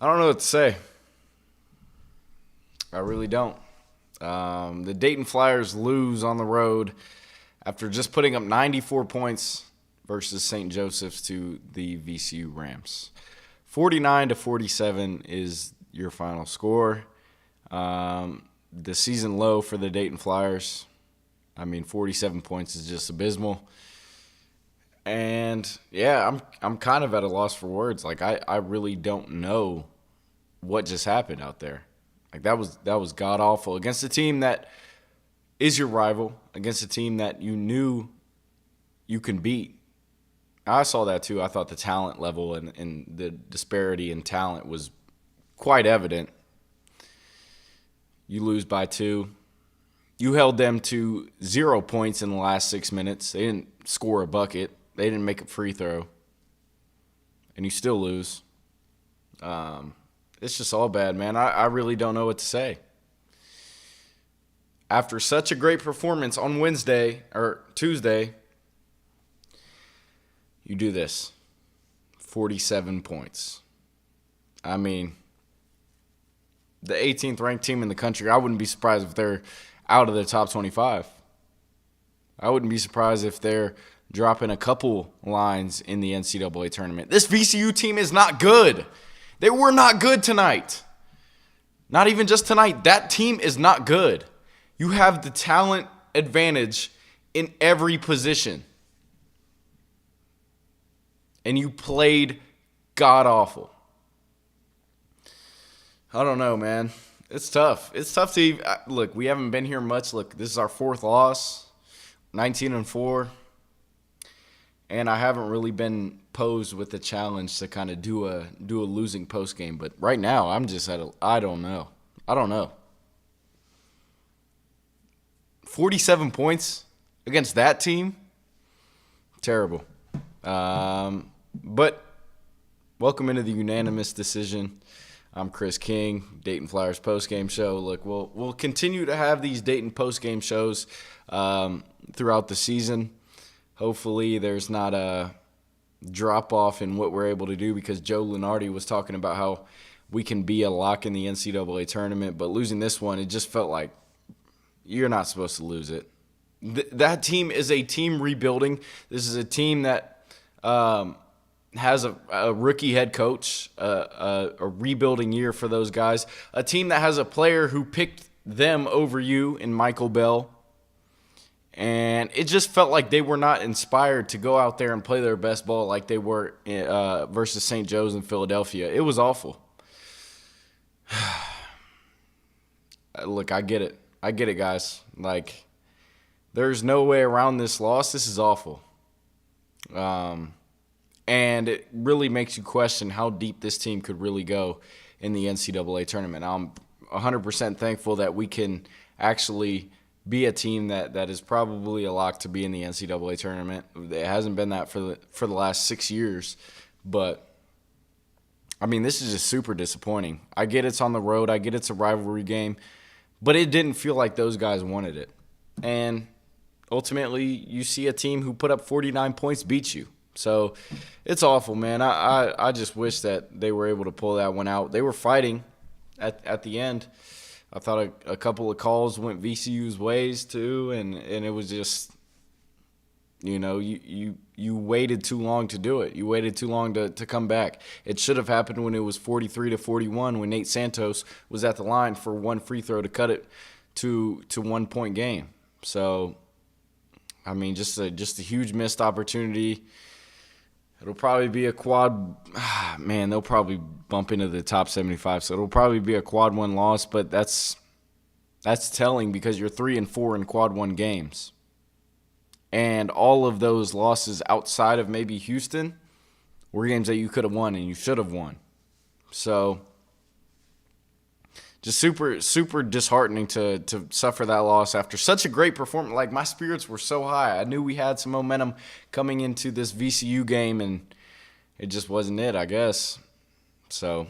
I don't know what to say. I really don't. The Dayton Flyers lose on the road after just putting up 94 points versus St. Joseph's to the VCU Rams. 49-47 is your final score. The season low for the Dayton Flyers. 47 points is just abysmal. And yeah, I'm kind of at a loss for words. Like I really don't know what just happened out there. Like that was god awful against a team that is your rival, against a team that you knew you can beat. I saw that too. I thought the talent level and the disparity in talent was quite evident. You lose by 2. You held them to 0 points in the last 6 minutes. They didn't score a bucket. They didn't make a free throw. And you still lose. It's just all bad, man. I really don't know what to say. After such a great performance on Tuesday, you do this. 47 points. The 18th ranked team in the country, I wouldn't be surprised if they're out of the top 25. I wouldn't be surprised if they're dropping a couple lines in the NCAA tournament. This VCU team is not good. They were not good tonight. Not even just tonight. That team is not good. You have the talent advantage in every position. And you played god-awful. I don't know, man. It's tough. It's tough to look. We haven't been here much. Look, this is our 4th loss, 19-4, and I haven't really been posed with the challenge to kind of do a losing post game. But right now, I'm just I don't know. 47 points against that team, terrible. But welcome into the unanimous decision. I'm Chris King, Dayton Flyers postgame show. Look, we'll continue to have these Dayton postgame shows throughout the season. Hopefully there's not a drop-off in what we're able to do, because Joe Lunardi was talking about how we can be a lock in the NCAA tournament, but losing this one, it just felt like you're not supposed to lose it. That team is a team rebuilding. This is a team that has a rookie head coach, a rebuilding year for those guys, a team that has a player who picked them over you in Michael Bell. And it just felt like they were not inspired to go out there and play their best ball like they were versus St. Joe's in Philadelphia. It was awful. Look, I get it. I get it, guys. Like, there's no way around this loss. This is awful. And it really makes you question how deep this team could really go in the NCAA tournament. I'm 100% thankful that we can actually be a team that is probably a lock to be in the NCAA tournament. It hasn't been that for the last 6 years. But, this is just super disappointing. I get it's on the road. I get it's a rivalry game. But it didn't feel like those guys wanted it. And ultimately, you see a team who put up 49 points beat you. So it's awful, man. I just wish that they were able to pull that one out. They were fighting at the end. I thought a couple of calls went VCU's ways too, and it was just, you waited too long to do it. You waited too long to come back. It should have happened when it was 43-41 when Nate Santos was at the line for one free throw to cut it to 1 point game. So, just a huge missed opportunity. It'll probably be a quad. Man, they'll probably bump into the top 75, so it'll probably be a quad 1 loss. But that's telling, because you're 3-4 in quad 1 games, and all of those losses outside of maybe Houston were games that you could have won and you should have won. So, just super, super disheartening to suffer that loss after such a great performance. Like, my spirits were so high. I knew we had some momentum coming into this VCU game, and it just wasn't it, I guess. So,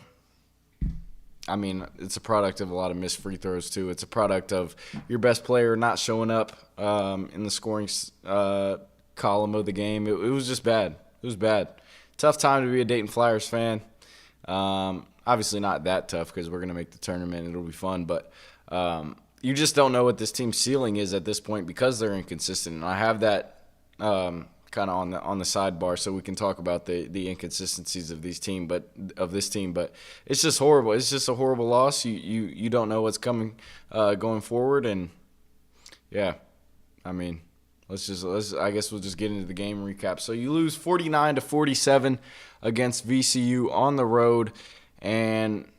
it's a product of a lot of missed free throws, too. It's a product of your best player not showing up in the scoring column of the game. It was just bad. It was bad. Tough time to be a Dayton Flyers fan. Obviously not that tough because we're going to make the tournament. It'll be fun. But you just don't know what this team's ceiling is at this point because they're inconsistent. And I have that kind of on the sidebar so we can talk about the inconsistencies of this team. But it's just horrible. It's just a horrible loss. You don't know what's coming going forward. And, yeah, I mean – I guess we'll just get into the game recap. So you lose 49-47 against VCU on the road, and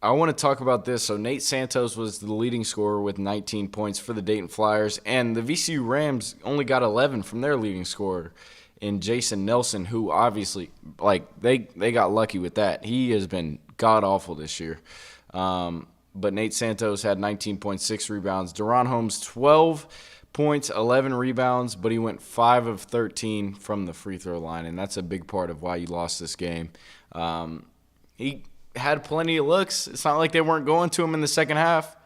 I want to talk about this. So Nate Santos was the leading scorer with 19 points for the Dayton Flyers, and the VCU Rams only got 11 from their leading scorer in Jason Nelson, who obviously, they got lucky with that. He has been god-awful this year. But Nate Santos had 19.6 rebounds. Deron Holmes, 12 points, 11 rebounds, but he went 5 of 13 from the free throw line, and that's a big part of why you lost this game. He had plenty of looks. It's not like they weren't going to him in the second half,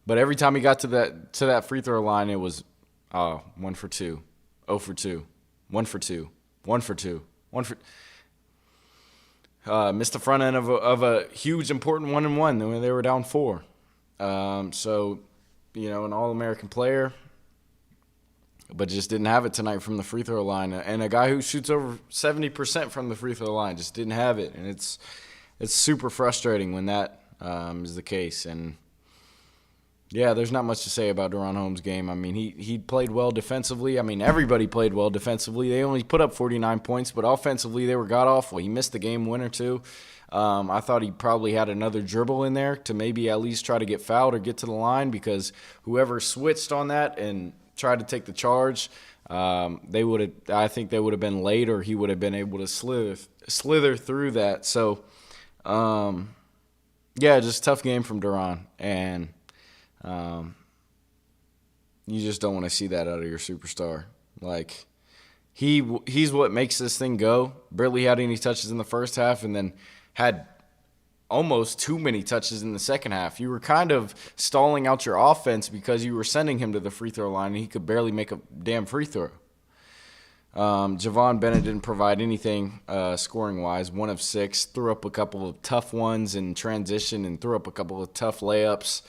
but every time he got to that free throw line, it was 1 for 2, 0 for 2, 1 for 2, 1 for 2, 1 for. Missed the front end of a huge important 1-and-1 when they were down 4. So, an All-American player, but just didn't have it tonight from the free throw line. And a guy who shoots over 70% from the free throw line just didn't have it. And it's super frustrating when that is the case. And, yeah, there's not much to say about Deron Holmes' game. I mean, he played well defensively. I mean, everybody played well defensively. They only put up 49 points, but offensively they were god-awful. He missed the game winner, too. I thought he probably had another dribble in there to maybe at least try to get fouled or get to the line because whoever switched on that and – tried to take the charge, I think they would have been late, or he would have been able to slither through that. So, just tough game from Deron, and you just don't want to see that out of your superstar. Like, he's what makes this thing go. Barely had any touches in the first half, and then had almost too many touches in the second half. You were kind of stalling out your offense because you were sending him to the free throw line and he could barely make a damn free throw. Javon Bennett didn't provide anything scoring-wise. 1 of 6, threw up a couple of tough ones in transition and threw up a couple of tough layups,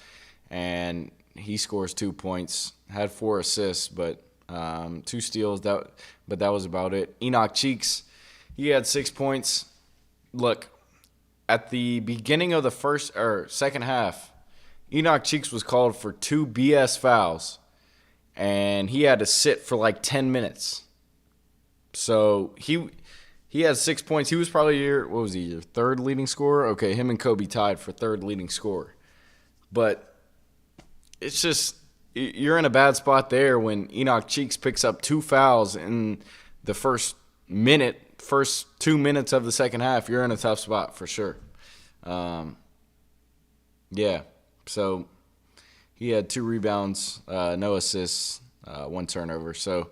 and he scores 2 points. Had 4 assists, but 2 steals. But that was about it. Enoch Cheeks, he had 6 points. Look, at the beginning of the second half, Enoch Cheeks was called for 2 BS fouls, and he had to sit for like 10 minutes. So he had 6 points. He was probably your third leading scorer? Okay, him and Kobe tied for third leading scorer. But it's just you're in a bad spot there when Enoch Cheeks picks up 2 fouls in the first 2 minutes of the second half. You're in a tough spot for sure. So he had 2 rebounds, no assists, 1 turnover. So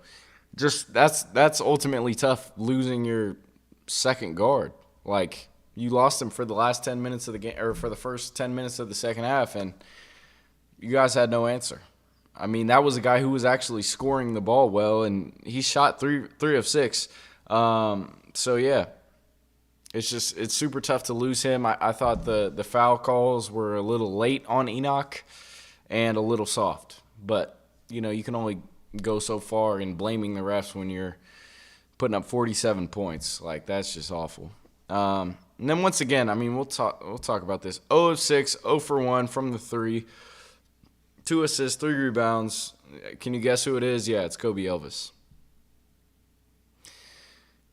just that's ultimately tough, losing your second guard. Like, you lost him for the last 10 minutes of the game, or for the first 10 minutes of the second half, and you guys had no answer. I mean, that was a guy who was actually scoring the ball well, and he shot 3 of 6. So, yeah, it's super tough to lose him. I thought the foul calls were a little late on Enoch and a little soft. But, you can only go so far in blaming the refs when you're putting up 47 points. Like, that's just awful. And then once again, I mean, we'll talk about this. 0 of 6, 0 for 1 from the 3. 2 assists, 3 rebounds. Can you guess who it is? Yeah, it's Kobe Elvis.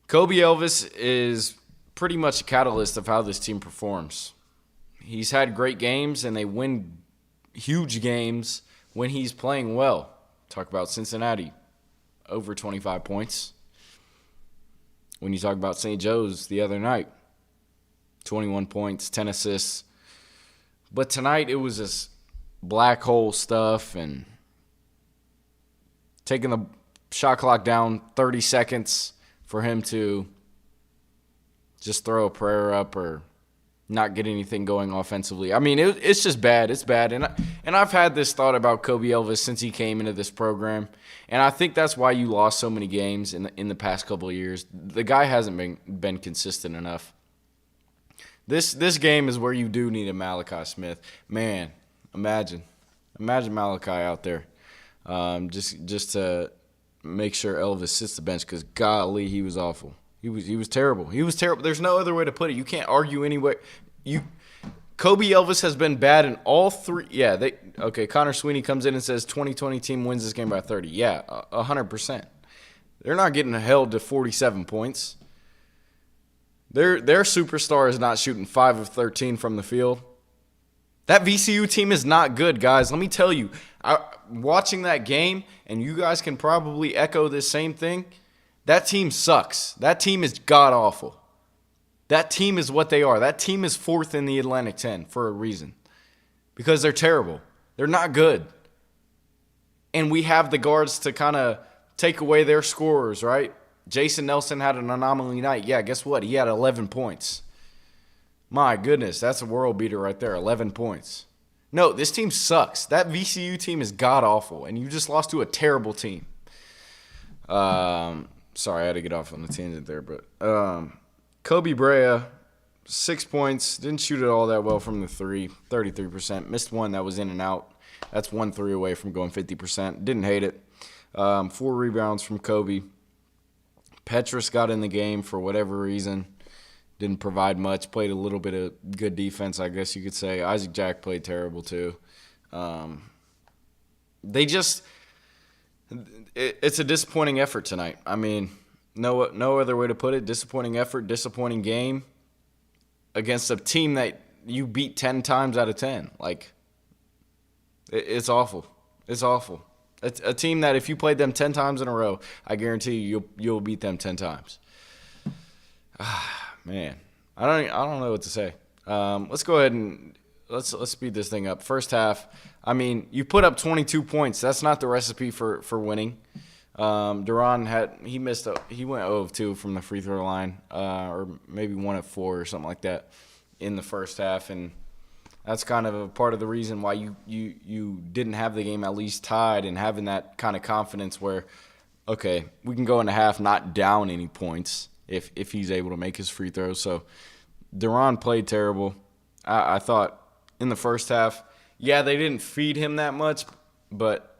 Kobe Elvis is pretty much a catalyst of how this team performs. He's had great games, and they win huge games when he's playing well. Talk about Cincinnati, over 25 points. When you talk about St. Joe's the other night, 21 points, 10 assists. But tonight it was just black hole stuff and taking the shot clock down 30 seconds for him to just throw a prayer up or not get anything going offensively. I mean, it's just bad. It's bad. And I've had this thought about Kobe Elvis since he came into this program, and I think that's why you lost so many games in the past couple of years. The guy hasn't been consistent enough. This game is where you do need a Malachi Smith. Man, imagine Malachi out there, just to make sure Elvis sits the bench, because golly, he was awful. He was terrible. He was terrible. There's no other way to put it. You can't argue anyway. Kobe Elvis has been bad in all three. Yeah, Connor Sweeney comes in and says 2020 team wins this game by 30. Yeah, 100%. They're not getting held to 47 points. Their superstar is not shooting 5 of 13 from the field. That VCU team is not good, guys. Let me tell you, watching that game, and you guys can probably echo this same thing, that team sucks. That team is god-awful. That team is what they are. That team is 4th in the Atlantic 10 for a reason. Because they're terrible. They're not good. And we have the guards to kind of take away their scorers, right? Jason Nelson had an anomaly night. Yeah, guess what? He had 11 points. My goodness, that's a world beater right there, 11 points. No, this team sucks. That VCU team is god-awful, and you just lost to a terrible team. Sorry, I had to get off on the tangent there, but Kobe Brea, 6 points, didn't shoot it all that well from the 3, 33%. Missed one that was in and out. That's 1 3 away from going 50%. Didn't hate it. 4 rebounds from Kobe. Petrus got in the game for whatever reason. Didn't provide much. Played a little bit of good defense, I guess you could say. Isaac Jack played terrible too. It's a disappointing effort tonight. I mean, no other way to put it. Disappointing effort, disappointing game against a team that you beat 10 times out of 10. Like, it's awful. It's awful. It's a team that if you played them 10 times in a row, I guarantee you'll beat them 10 times. Man, I don't know what to say. Let's go ahead and let's speed this thing up. First half, I mean, you put up 22 points. That's not the recipe for winning. Duran he went 0 of 2 from the free throw line, or maybe 1 of 4 or something like that in the first half, and that's kind of a part of the reason why you didn't have the game at least tied and having that kind of confidence where, okay, we can go into half not down any points if he's able to make his free throws. So Duran played terrible. I thought in the first half, yeah, they didn't feed him that much, but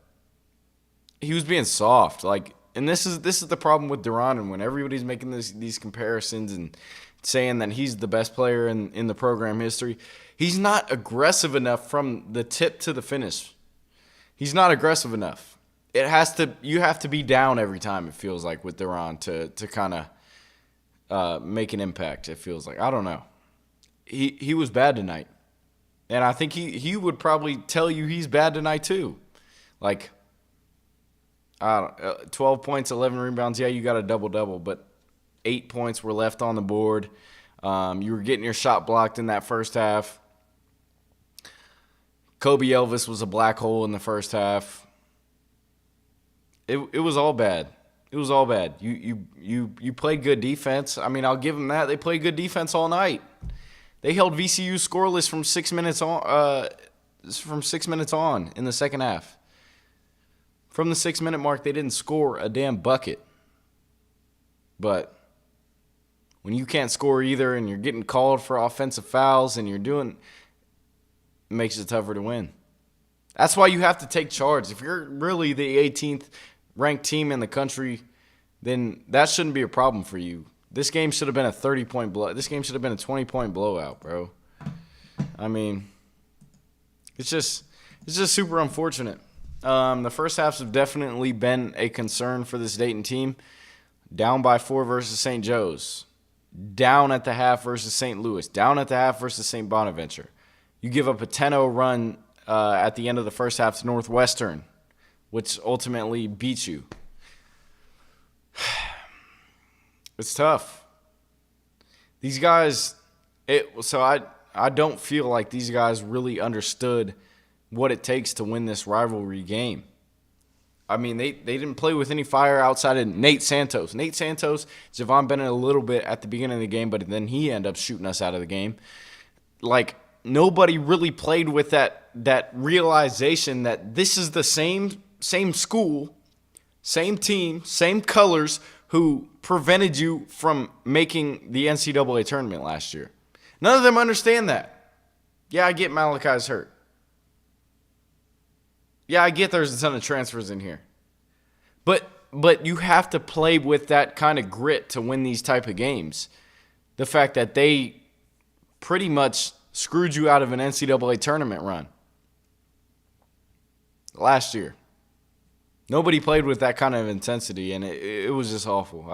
he was being soft. Like, and this is the problem with Duran, and when everybody's making these comparisons and saying that he's the best player in the program history, he's not aggressive enough from the tip to the finish. He's not aggressive enough. You have to be down every time, it feels like, with Duran to kind of make an impact, it feels like. I don't know. He was bad tonight. And I think he would probably tell you he's bad tonight too. Like, 12 points, 11 rebounds. Yeah, you got a double-double, but 8 points were left on the board. You were getting your shot blocked in that first half. Kobe Elvis was a black hole in the first half. It was all bad. It was all bad. You played good defense. I mean, I'll give them that. They played good defense all night. They held VCU scoreless from 6 minutes on. From 6 minutes on in the second half. From the 6 minute mark, they didn't score a damn bucket. But when you can't score either, and you're getting called for offensive fouls, and it makes it tougher to win. That's why you have to take charge. If you're really the 18th ranked team in the country, then that shouldn't be a problem for you. This game should have been a 30-point blowout. This game should have been a 20-point blowout, bro. I mean, it's just super unfortunate. The first halves have definitely been a concern for this Dayton team. Down by 4 versus St. Joe's. Down at the half versus St. Louis. Down at the half versus St. Bonaventure. You give up a 10-0 run at the end of the first half to Northwestern, which ultimately beats you. It's tough. These guys, I don't feel like these guys really understood what it takes to win this rivalry game. I mean, they didn't play with any fire outside of Nate Santos. Nate Santos, Javon Bennett a little bit at the beginning of the game, but then he ended up shooting us out of the game. Like, nobody really played with that realization that this is the same school, same team, same colors who prevented you from making the NCAA tournament last year. None of them understand that. Yeah, I get Malachi's hurt. Yeah, I get there's a ton of transfers in here. But you have to play with that kind of grit to win these type of games. The fact that they pretty much screwed you out of an NCAA tournament run last year. Nobody played with that kind of intensity, and it was just awful.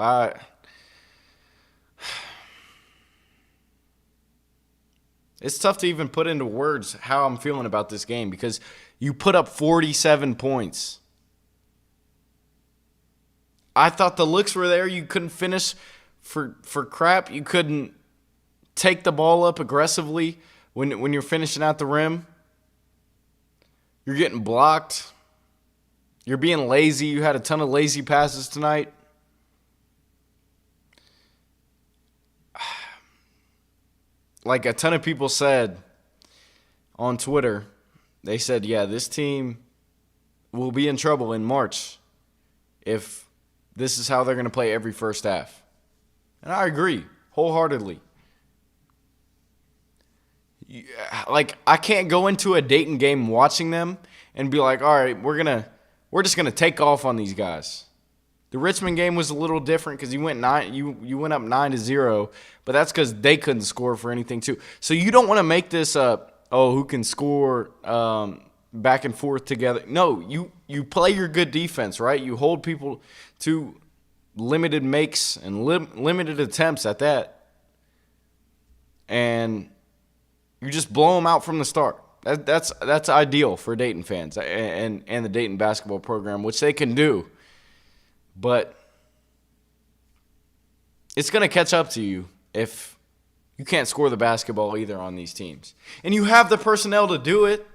It's tough to even put into words how I'm feeling about this game because you put up 47 points. I thought the looks were there. You couldn't finish for crap. You couldn't take the ball up aggressively when you're finishing at the rim. You're getting blocked. You're being lazy. You had a ton of lazy passes tonight. Like a ton of people said on Twitter, they said, yeah, this team will be in trouble in March if this is how they're going to play every first half. And I agree wholeheartedly. Like, I can't go into a Dayton game watching them and be like, all right, we're just gonna take off on these guys. The Richmond game was a little different because you went up 9-0, but that's because they couldn't score for anything too. So you don't want to make this who can score back and forth together. No, you play your good defense, right? You hold people to limited makes and limited attempts at that, and you just blow them out from the start. That's ideal for Dayton fans and the Dayton basketball program, which they can do. But it's going to catch up to you if you can't score the basketball either on these teams. And you have the personnel to do it.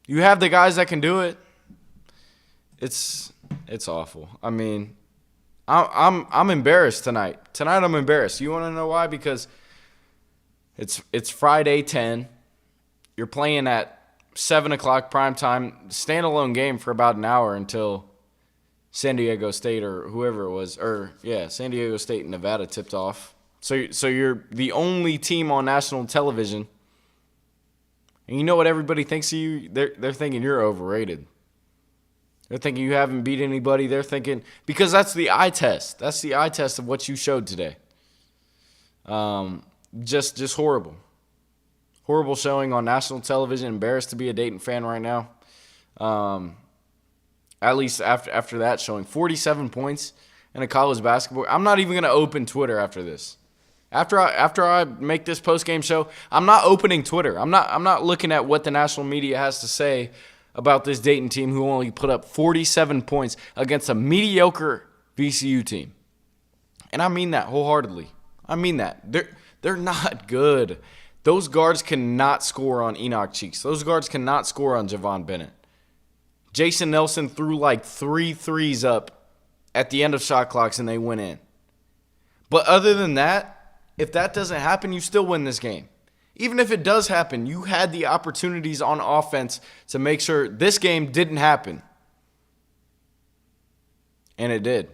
You have the guys that can do it. It's awful. I mean, I'm embarrassed tonight. Tonight I'm embarrassed. You want to know why? Because it's Friday 10. You're playing at 7 o'clock prime time, standalone game for about an hour until San Diego State or whoever it was, San Diego State and Nevada tipped off. So you're the only team on national television, and you know what everybody thinks of you? They're thinking you're overrated. They're thinking you haven't beat anybody. They're thinking because that's the eye test. That's the eye test of what you showed today. Just horrible. Horrible showing on national television. Embarrassed to be a Dayton fan right now. At least after that showing 47 points in a college basketball. I'm not even going to open Twitter after this. After I make this post-game show, I'm not opening Twitter. I'm not looking at what the national media has to say about this Dayton team who only put up 47 points against a mediocre VCU team. And I mean that wholeheartedly. I mean that. They're not good. Those guards cannot score on Enoch Cheeks. Those guards cannot score on Javon Bennett. Jason Nelson threw like 3 threes up at the end of shot clocks and they went in. But other than that, if that doesn't happen, you still win this game. Even if it does happen, you had the opportunities on offense to make sure this game didn't happen. And it did.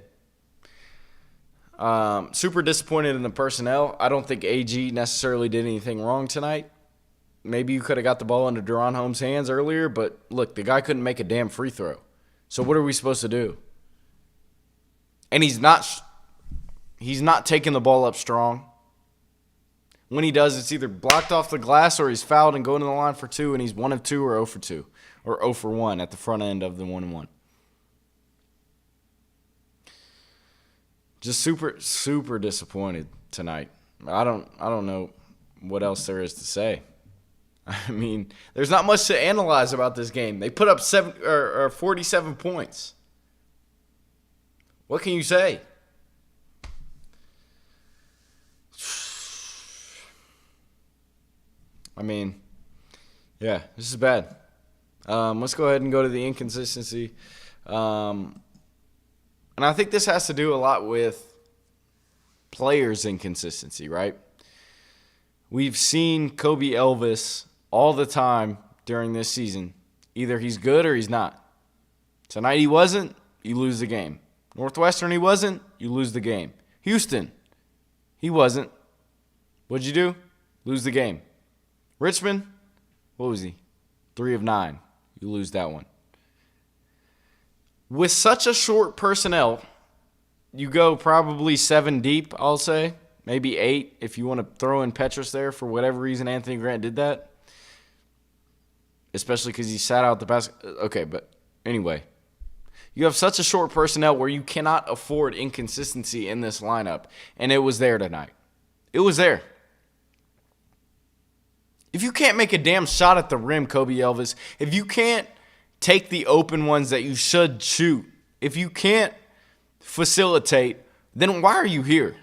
Super disappointed in the personnel. I don't think AG necessarily did anything wrong tonight. Maybe you could have got the ball into Deron Holmes' hands earlier, but look, the guy couldn't make a damn free throw. So what are we supposed to do? And he's not taking the ball up strong. When he does, it's either blocked off the glass or he's fouled and going to the line for 2, and he's 1 of 2 or 0 for 2 or 0 for 1 at the front end of the 1-1. Just super disappointed tonight. I don't know what else there is to say. I mean, there's not much to analyze about this game. They put up 47 points. What can you say? I mean, yeah, this is bad. Let's go ahead and go to the inconsistency. And I think this has to do a lot with players' inconsistency, right? We've seen Kobe Elvis all the time during this season. Either he's good or he's not. Tonight he wasn't, you lose the game. Northwestern he wasn't, you lose the game. Houston, he wasn't. What'd you do? Lose the game. Richmond, what was he? 3 of 9. You lose that one. With such a short personnel, you go probably 7 deep, I'll say. Maybe 8 if you want to throw in Petrus there. For whatever reason, Anthony Grant did that. Especially because he sat out the basket. Okay, but anyway. You have such a short personnel where you cannot afford inconsistency in this lineup. And it was there tonight. It was there. If you can't make a damn shot at the rim, Kobe Elvis, if you can't take the open ones that you should shoot, if you can't facilitate, then why are you here?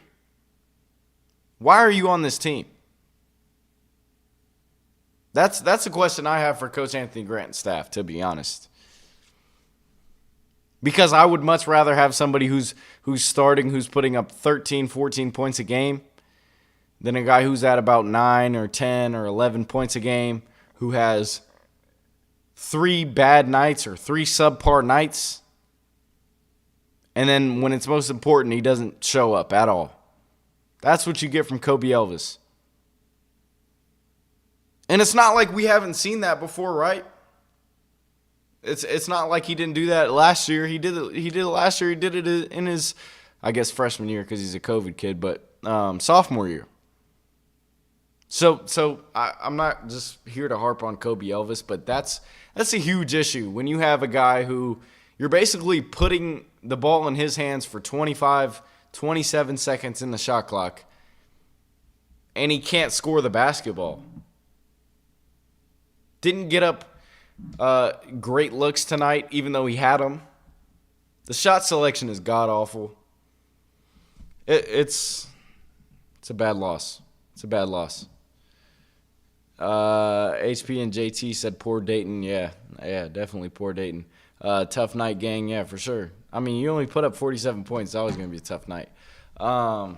Why are you on this team? That's a question I have for Coach Anthony Grant and staff, to be honest. Because I would much rather have somebody who's starting, who's putting up 13, 14 points a game, than a guy who's at about 9 or 10 or 11 points a game, who has 3 bad nights or 3 subpar nights, and then when it's most important, he doesn't show up at all. That's what you get from Kobe Elvis. And it's not like we haven't seen that before, right? It's not like he didn't do that last year. He did it last year. He did it in his, I guess, freshman year because he's a COVID kid, but sophomore year. So I'm not just here to harp on Kobe Elvis, but that's a huge issue when you have a guy who you're basically putting the ball in his hands for 25, 27 seconds in the shot clock, and he can't score the basketball. Didn't get up great looks tonight, even though he had them. The shot selection is god-awful. It's a bad loss. It's a bad loss. HP and JT said poor Dayton. Yeah, definitely poor Dayton. Tough night, gang. Yeah, for sure. I mean, you only put up 47 points. It's always going to be a tough night. But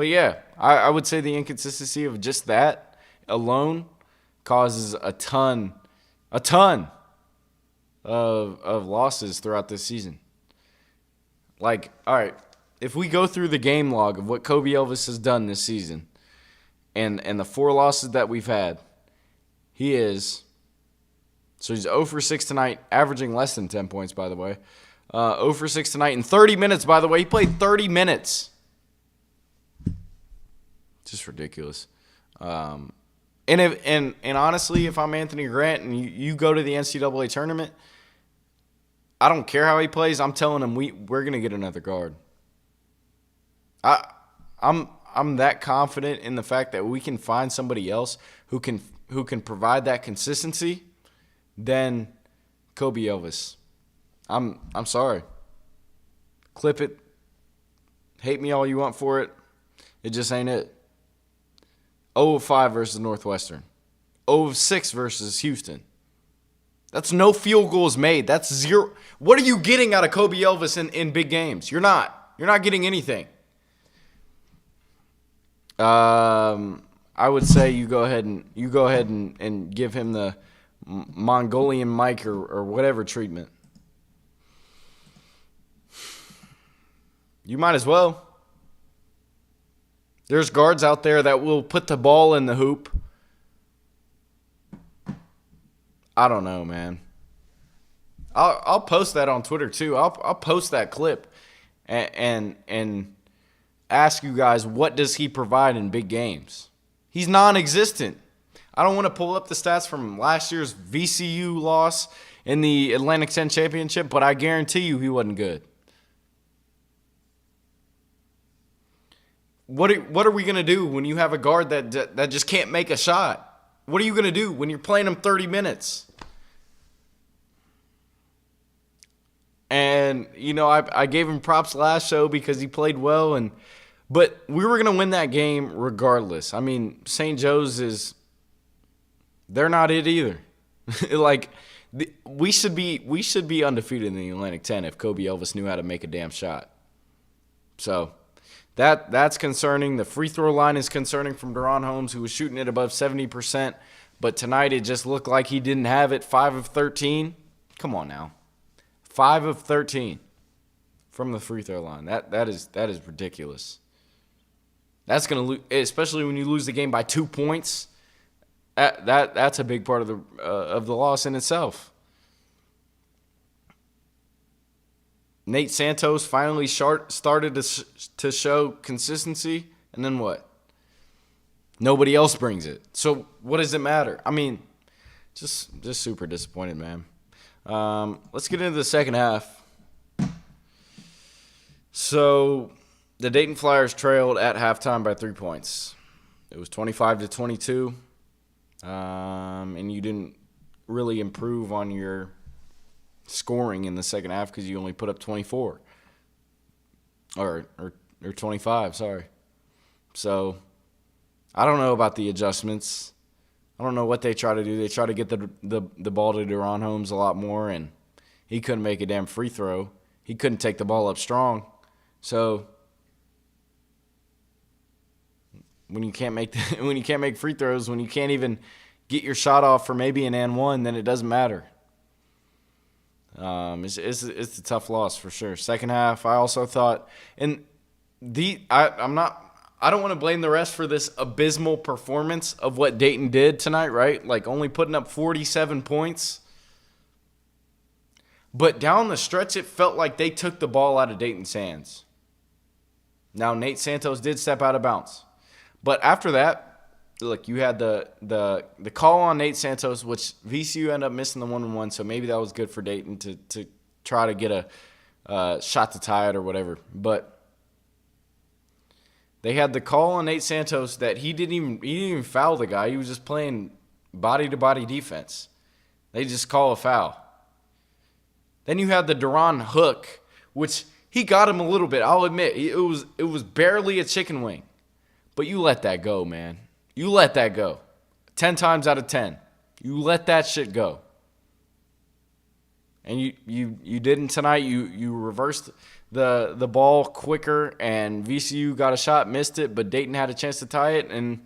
yeah, I would say the inconsistency of just that alone causes a ton of losses throughout this season. Like, all right, if we go through the game log of what Kobe Elvis has done this season and the 4 losses that we've had, he's 0 for 6 tonight, averaging less than 10 points, by the way. 0 for 6 tonight in 30 minutes, by the way. He played 30 minutes. Just ridiculous. And honestly, if I'm Anthony Grant and you go to the NCAA tournament, I don't care how he plays. I'm telling him we're gonna get another guard. I'm that confident in the fact that we can find somebody else who can provide that consistency than Kobe Elvis. I'm sorry. Clip it. Hate me all you want for it. It just ain't it. 0 of 5 versus Northwestern. 0 of 6 versus Houston. That's no field goals made. That's 0. What are you getting out of Kobe Elvis in big games? You're not. You're not getting anything. I would say you go ahead and give him the Mongolian Mike or whatever treatment. You might as well. There's guards out there that will put the ball in the hoop. I don't know, man. I'll post that on Twitter too. I'll post that clip and ask you guys, what does he provide in big games? He's non-existent. I don't want to pull up the stats from last year's VCU loss in the Atlantic 10 championship, but I guarantee you he wasn't good. What are we going to do when you have a guard that just can't make a shot? What are you going to do when you're playing him 30 minutes? And, I gave him props last show because he played well, but we were going to win that game regardless. I mean, St. Joe's they're not it either. We should be undefeated in the Atlantic 10 if Kobe Elvis knew how to make a damn shot. So that's concerning. The free throw line is concerning from Deron Holmes, who was shooting it above 70%. But tonight it just looked like he didn't have it. 5 of 13. Come on now. 5 of 13 from the free throw line. That is ridiculous. That's going to, especially when you lose the game by 2 points. That's a big part of the loss in itself. Nate Santos finally started to show consistency, and then what? Nobody else brings it. So what does it matter? I mean, just super disappointed, man. Let's get into the second half. So the Dayton Flyers trailed at halftime by 3 points. It was 25-22, and you didn't really improve on your scoring in the second half because you only put up 24 or 25. Sorry. So I don't know about the adjustments. I don't know what they try to do. They try to get the ball to Deron Holmes a lot more, and he couldn't make a damn free throw. He couldn't take the ball up strong. So when you can't make free throws, when you can't even get your shot off for maybe an and one, then it doesn't matter. It's a tough loss for sure. Second half, I also thought, and I don't want to blame the rest for this abysmal performance of what Dayton did tonight, right? Like only putting up 47 points. But down the stretch, it felt like they took the ball out of Dayton's hands. Now, Nate Santos did step out of bounds. But after that, look, you had the call on Nate Santos, which VCU ended up missing the 1-1, so maybe that was good for Dayton to try to get a shot to tie it or whatever. But they had the call on Nate Santos that he didn't even foul the guy. He was just playing body-to-body defense. They just call a foul. Then you had the Deron hook, which he got him a little bit. I'll admit, it was barely a chicken wing. But you let that go, man. You let that go. 10 times out of 10. You let that shit go. And you didn't tonight. You reversed the ball quicker, and VCU got a shot, missed it, but Dayton had a chance to tie it. And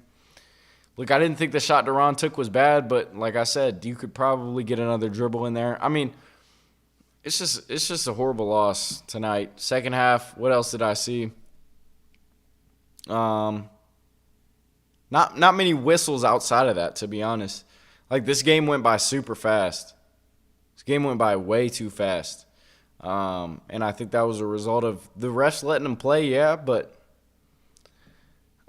look, I didn't think the shot Deron took was bad, but like I said, you could probably get another dribble in there. I mean, it's just a horrible loss tonight. Second half, what else did I see? Not many whistles outside of that, to be honest. Like, this game went by super fast. This game went by way too fast. And I think that was a result of the refs letting them play, yeah, but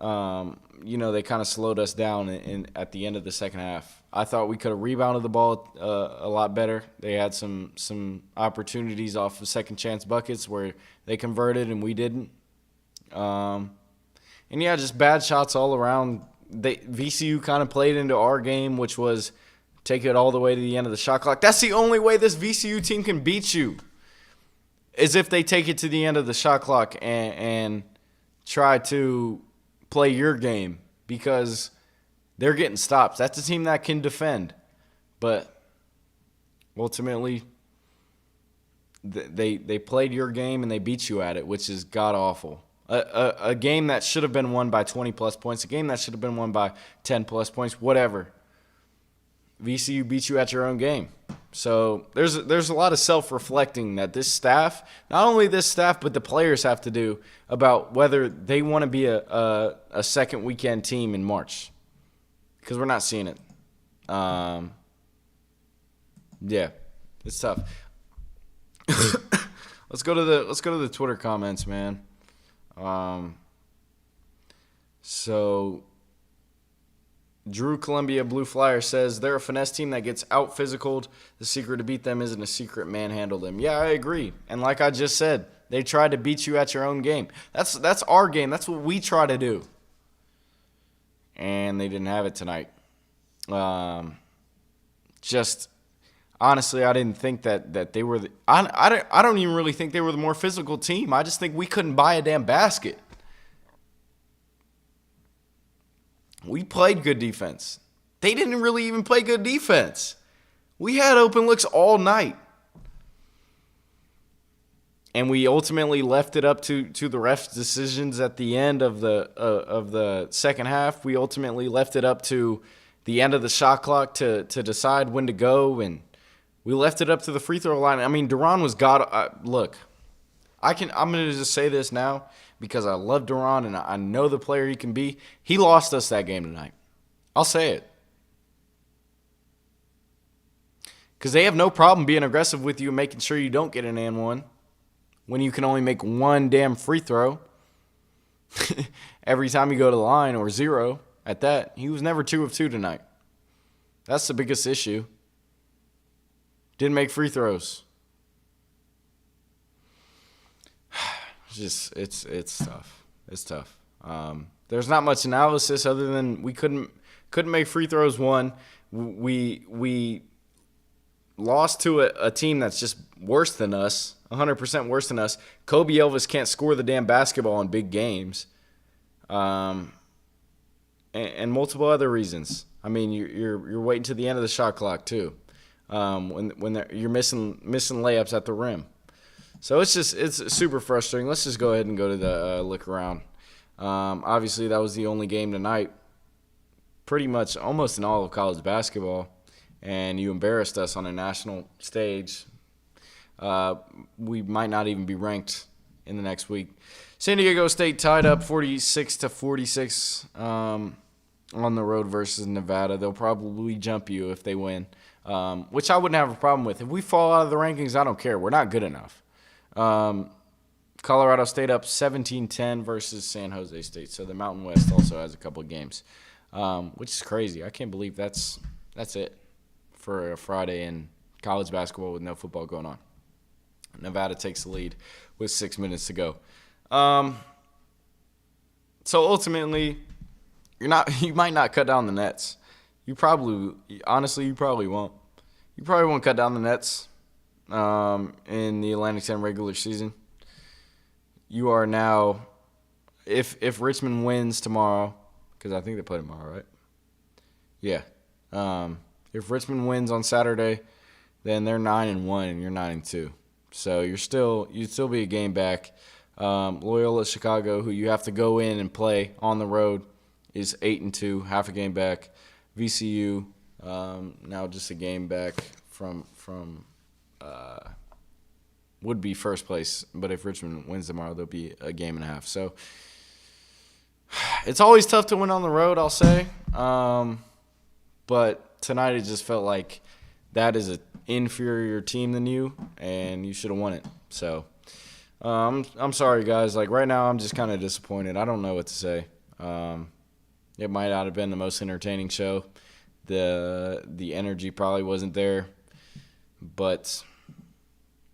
they kind of slowed us down at the end of the second half. I thought we could have rebounded the ball a lot better. They had some opportunities off of second chance buckets where they converted and we didn't. And yeah, just bad shots all around. VCU kind of played into our game, which was take it all the way to the end of the shot clock. That's the only way this VCU team can beat you, is if they take it to the end of the shot clock and try to play your game, because they're getting stops. That's a team that can defend. But ultimately, they played your game and they beat you at it, which is god-awful. A game that should have been won by 20-plus points, a game that should have been won by 10-plus points, whatever. VCU beat you at your own game. So there's a lot of self-reflecting that this staff, not only this staff, but the players have to do about whether they want to be a second weekend team in March. Because we're not seeing it. Yeah, it's tough. Let's go to the Twitter comments, man. So Drew Columbia Blue Flyer says they're a finesse team that gets out physicaled. The secret to beat them isn't a secret, manhandle them. Yeah, I agree. And like I just said, they tried to beat you at your own game. That's our game. That's what we try to do. And they didn't have it tonight. Just honestly, I didn't think that they were I don't even really think they were the more physical team. I just think we couldn't buy a damn basket. We played good defense. They didn't really even play good defense. We had open looks all night. And we ultimately left it up to the refs' decisions at the end of the second half. We ultimately left it up to the end of the shot clock to decide when to go, and we left it up to the free throw line. I mean, Deron was look, I'm going to just say this now because I love Duran and I know the player he can be. He lost us that game tonight. I'll say it. Because they have no problem being aggressive with you and making sure you don't get an and one when you can only make one damn free throw every time you go to the line, or zero at that. He was never 2 of 2 tonight. That's the biggest issue. Didn't make free throws. It's tough. It's tough. There's not much analysis other than we couldn't make free throws. One, we lost to a team that's just worse than us, 100% worse than us. Kobe Elvis can't score the damn basketball in big games, and multiple other reasons. I mean, you're waiting to the end of the shot clock too, when you're missing layups at the rim. So it's super frustrating. Let's just go ahead and go to the look around. Obviously, that was the only game tonight, pretty much almost in all of college basketball, and you embarrassed us on a national stage. We might not even be ranked in the next week. San Diego State tied up 46-46 on the road versus Nevada. They'll probably jump you if they win, which I wouldn't have a problem with. If we fall out of the rankings, I don't care. We're not good enough. Colorado State up 17-10 versus San Jose State. So the Mountain West also has a couple of games, which is crazy. I can't believe that's it for a Friday in college basketball with no football going on. Nevada takes the lead with 6 minutes to go. So ultimately, you might not cut down the nets. You probably won't. You probably won't cut down the nets in the Atlantic 10 regular season. You are now, if Richmond wins tomorrow, because I think they play tomorrow, right? Yeah. If Richmond wins on Saturday, then they're 9-1 and you're 9-2. So you'd still be a game back. Loyola Chicago, who you have to go in and play on the road, is 8-2, half a game back. VCU, now just a game back from would be first place, but if Richmond wins tomorrow, there'll be a game and a half. So it's always tough to win on the road, I'll say. But tonight it just felt like that is an inferior team than you, and you should have won it. So I'm sorry, guys. Like right now, I'm just kind of disappointed. I don't know what to say. It might not have been the most entertaining show. The energy probably wasn't there, but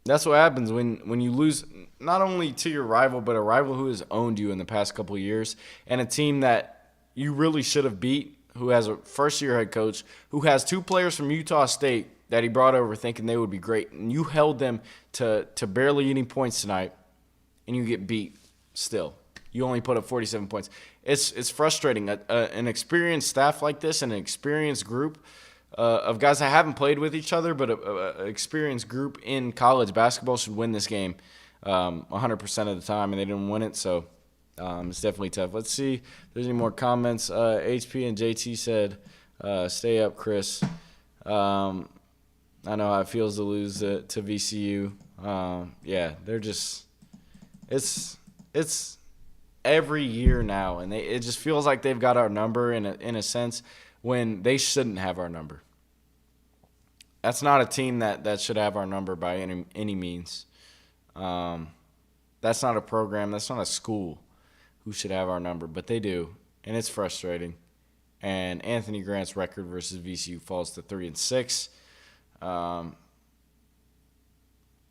that's what happens when you lose not only to your rival, but a rival who has owned you in the past couple of years, and a team that you really should have beat, who has a first-year head coach, who has 2 players from Utah State that he brought over thinking they would be great, and you held them to barely any points tonight, and you get beat still. You only put up 47 points. It's frustrating. An experienced staff like this and an experienced group of guys that haven't played with each other, but an experienced group in college basketball should win this game 100% of the time, and they didn't win it, so it's definitely tough. Let's see if there's any more comments. HP and JT said, stay up, Chris. I know how it feels to lose to VCU. Yeah, they're just – it's every year now, and it just feels like they've got our number in a sense when they shouldn't have our number. That's not a team that should have our number by any means. That's not a program. That's not a school who should have our number, but they do, and it's frustrating. And Anthony Grant's record versus VCU falls to 3-6. I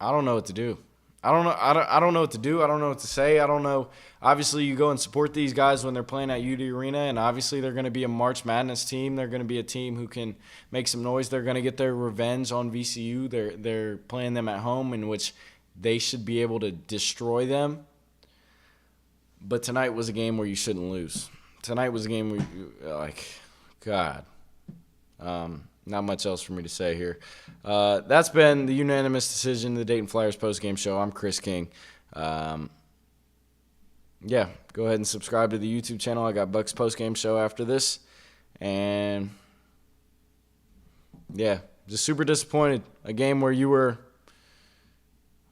don't know what to do. I don't know what to do. I don't know what to say. I don't know. Obviously, you go and support these guys when they're playing at UD Arena, and obviously they're going to be a March Madness team. They're going to be a team who can make some noise. They're going to get their revenge on VCU. They're playing them at home, in which they should be able to destroy them. But tonight was a game where you shouldn't lose. Tonight was a game where God. Not much else for me to say here. That's been the unanimous decision, the Dayton Flyers postgame show. I'm Chris King. Go ahead and subscribe to the YouTube channel. I got Bucks postgame show after this. And, just super disappointed. A game where you were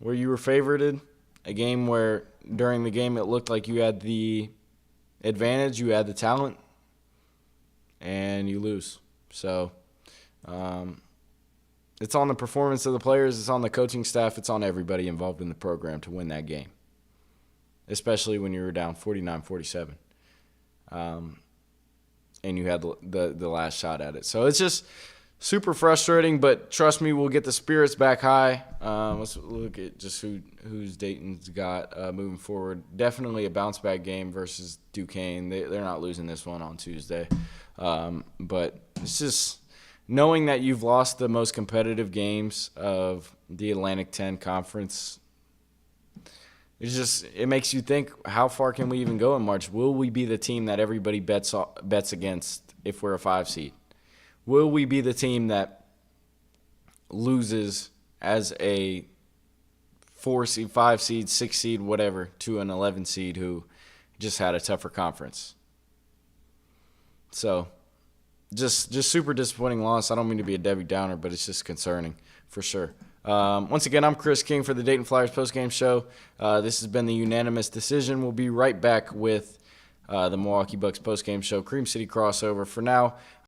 favorited A game where during the game it looked like you had the advantage, you had the talent, and you lose. So it's on the performance of the players, it's on the coaching staff, it's on everybody involved in the program to win that game, especially when you were down 49-47. And you had the last shot at it. So it's just super frustrating, but trust me, we'll get the spirits back high. Let's look at just who's Dayton's got moving forward. Definitely a bounce-back game versus Duquesne. They're not losing this one on Tuesday. But it's just knowing that you've lost the most competitive games of the Atlantic 10 Conference. It makes you think, how far can we even go in March? Will we be the team that everybody bets against if we're a 5 seed? Will we be the team that loses as a 4 seed, 5 seed, 6 seed, whatever, to an 11 seed who just had a tougher conference? So just super disappointing loss. I don't mean to be a Debbie Downer, but it's just concerning for sure. Once again, I'm Chris King for the Dayton Flyers postgame show. This has been the unanimous decision. We'll be right back with the Milwaukee Bucks postgame show, Cream City crossover. For now,